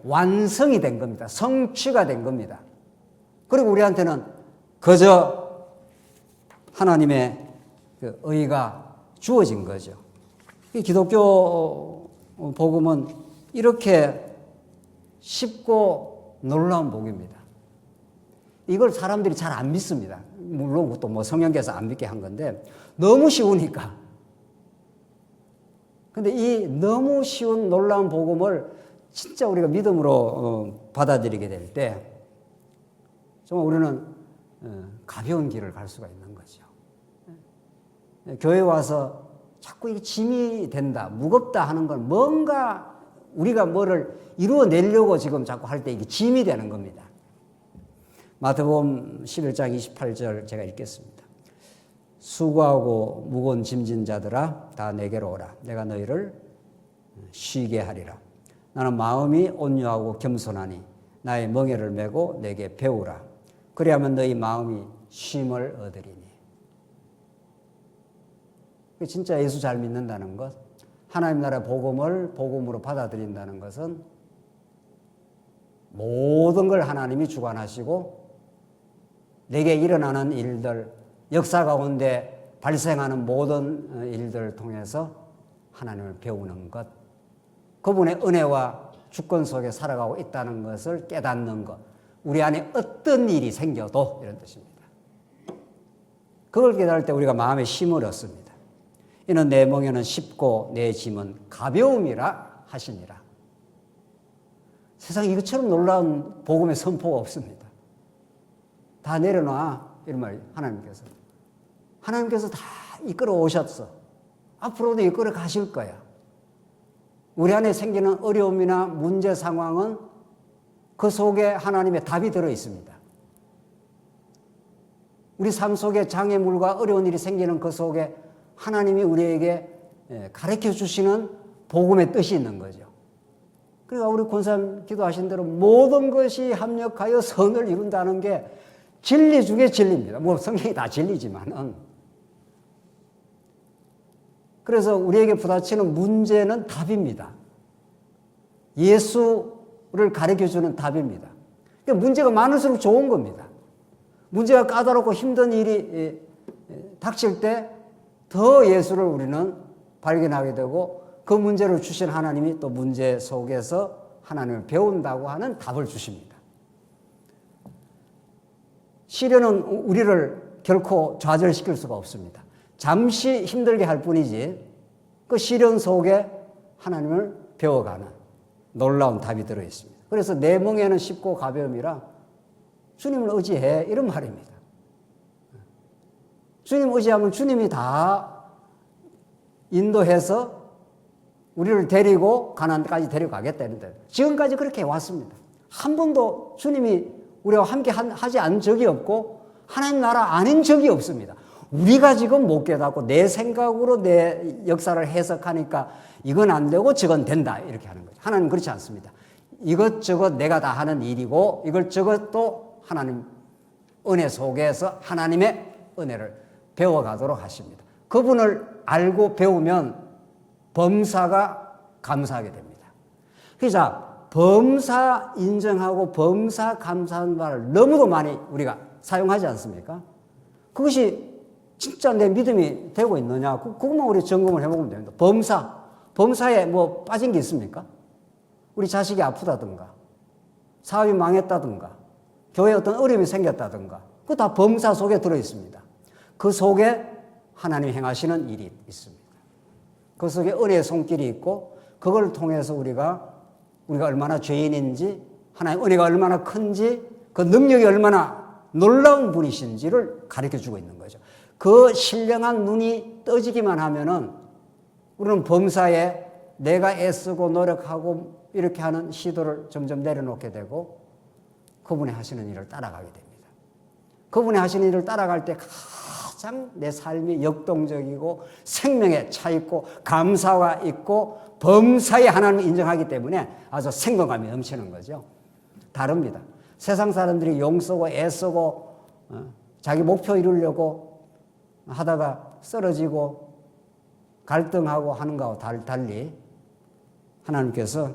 완성이 된 겁니다. 성취가 된 겁니다. 그리고 우리한테는 그저 하나님의 그 의가 주어진 거죠. 기독교 복음은 이렇게 쉽고 놀라운 복입니다. 이걸 사람들이 잘 안 믿습니다. 물론 또 뭐 성령께서 안 믿게 한 건데 너무 쉬우니까. 근데 이 너무 쉬운 놀라운 복음을 진짜 우리가 믿음으로 받아들이게 될 때 정말 우리는 가벼운 길을 갈 수가 있는 거죠. 교회 와서 자꾸 이게 짐이 된다, 무겁다 하는 건 뭔가 우리가 뭐를 이루어내려고 지금 자꾸 할 때 이게 짐이 되는 겁니다. 마태복음 11장 28절 제가 읽겠습니다. 수고하고 무거운 짐진 자들아 다 내게로 오라. 내가 너희를 쉬게 하리라. 나는 마음이 온유하고 겸손하니 나의 멍에를 메고 내게 배우라. 그리하면 너희 마음이 쉼을 얻으리니. 진짜 예수 잘 믿는다는 것, 하나님 나라의 복음을 복음으로 받아들인다는 것은 모든 걸 하나님이 주관하시고 내게 일어나는 일들, 역사 가운데 발생하는 모든 일들을 통해서 하나님을 배우는 것, 그분의 은혜와 주권 속에 살아가고 있다는 것을 깨닫는 것, 우리 안에 어떤 일이 생겨도 이런 뜻입니다. 그걸 깨달을 때 우리가 마음에 쉼을 얻습니다. 이는 내 멍에는 쉽고 내 짐은 가벼움이라 하시니라. 세상에 이것처럼 놀라운 복음의 선포가 없습니다. 다 내려놔 이런 말이 하나님께서 다 이끌어 오셨어. 앞으로도 이끌어 가실 거야. 우리 안에 생기는 어려움이나 문제 상황은 그 속에 하나님의 답이 들어 있습니다. 우리 삶 속에 장애물과 어려운 일이 생기는 그 속에 하나님이 우리에게 가르쳐 주시는 복음의 뜻이 있는 거죠. 그러니까 우리 권사님 기도하신 대로 모든 것이 합력하여 선을 이룬다는 게 진리 중에 진리입니다. 뭐 성경이 다 진리지만은. 그래서 우리에게 부딪히는 문제는 답입니다. 예수를 가르쳐주는 답입니다. 그러니까 문제가 많을수록 좋은 겁니다. 문제가 까다롭고 힘든 일이 닥칠 때 더 예수를 우리는 발견하게 되고 그 문제를 주신 하나님이 또 문제 속에서 하나님을 배운다고 하는 답을 주십니다. 시련은 우리를 결코 좌절시킬 수가 없습니다. 잠시 힘들게 할 뿐이지 그 시련 속에 하나님을 배워가는 놀라운 답이 들어있습니다. 그래서 내 멍에는 쉽고 가벼움이라 주님을 의지해 이런 말입니다. 주님 의지하면 주님이 다 인도해서 우리를 데리고 가나안까지 데려가겠다는 데 지금까지 그렇게 왔습니다. 한 번도 주님이 우리와 함께 하지 않은 적이 없고 하나님 나라 아닌 적이 없습니다. 우리가 지금 못 깨닫고 내 생각으로 내 역사를 해석하니까 이건 안 되고 저건 된다 이렇게 하는 거죠. 하나님 그렇지 않습니다. 이것저것 내가 다 하는 일이고 이것저것도 하나님 은혜 속에서 하나님의 은혜를 배워가도록 하십니다. 그분을 알고 배우면 범사가 감사하게 됩니다. 그래서 범사 인정하고 범사 감사하는 말을 너무도 많이 우리가 사용하지 않습니까? 그것이 진짜 내 믿음이 되고 있느냐? 그것만 우리 점검을 해보면 됩니다. 범사에 뭐 빠진 게 있습니까? 우리 자식이 아프다든가, 사업이 망했다든가, 교회에 어떤 어려움이 생겼다든가, 그거 다 범사 속에 들어있습니다. 그 속에 하나님이 행하시는 일이 있습니다. 그 속에 은혜의 손길이 있고, 그걸 통해서 우리가 얼마나 죄인인지, 하나님 은혜가 얼마나 큰지, 그 능력이 얼마나 놀라운 분이신지를 가르쳐 주고 있는 거죠. 그 신령한 눈이 떠지기만 하면은 우리는 범사에 내가 애쓰고 노력하고 이렇게 하는 시도를 점점 내려놓게 되고 그분이 하시는 일을 따라가게 됩니다. 그분이 하시는 일을 따라갈 때 가장 내 삶이 역동적이고 생명에 차 있고 감사가 있고 범사에 하나님을 인정하기 때문에 아주 생동감이 넘치는 거죠. 다릅니다. 세상 사람들이 용쓰고 애쓰고 자기 목표 이루려고 하다가 쓰러지고 갈등하고 하는 거하고 달리 하나님께서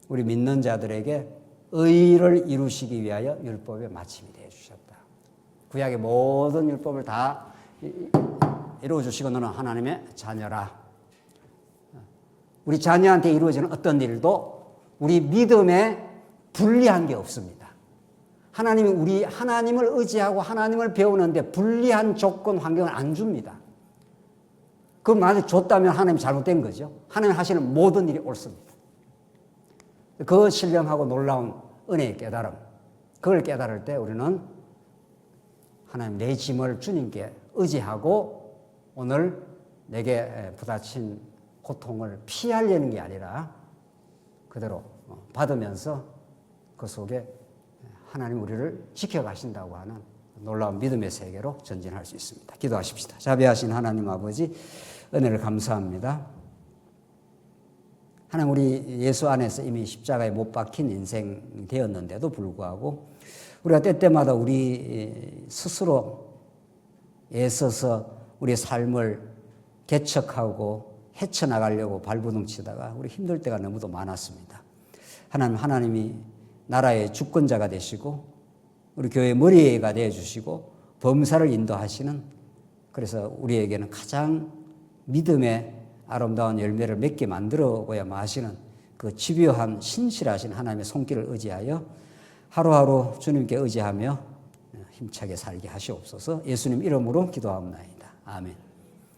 우리 믿는 자들에게 의를 이루시기 위하여 율법의 마침이 되어 주셨다. 구약의 모든 율법을 다 이루어 주시고 너는 하나님의 자녀라. 우리 자녀한테 이루어지는 어떤 일도 우리 믿음에 불리한 게 없습니다. 하나님이 하나님을 의지하고 하나님을 배우는데 불리한 조건, 환경을 안 줍니다. 그걸 만약 줬다면 하나님이 잘못된 거죠. 하나님 하시는 모든 일이 옳습니다. 그 신령하고 놀라운 은혜의 깨달음, 그걸 깨달을 때 우리는 하나님 내 짐을 주님께 의지하고 오늘 내게 부딪힌 고통을 피하려는 게 아니라 그대로 받으면서 그 속에 하나님 우리를 지켜가신다고 하는 놀라운 믿음의 세계로 전진할 수 있습니다. 기도하십시다. 자비하신 하나님 아버지, 은혜를 감사합니다. 하나님, 우리 예수 안에서 이미 십자가에 못 박힌 인생 되었는데도 불구하고 우리가 때때마다 우리 스스로 애써서 우리의 삶을 개척하고 헤쳐나가려고 발버둥치다가 우리 힘들 때가 너무도 많았습니다. 하나님이 나라의 주권자가 되시고 우리 교회 머리가 되어주시고 범사를 인도하시는, 그래서 우리에게는 가장 믿음의 아름다운 열매를 맺게 만들어고야 마시는 그 집요한 신실하신 하나님의 손길을 의지하여 하루하루 주님께 의지하며 힘차게 살게 하시옵소서. 예수님 이름으로 기도하옵나이다. 아멘.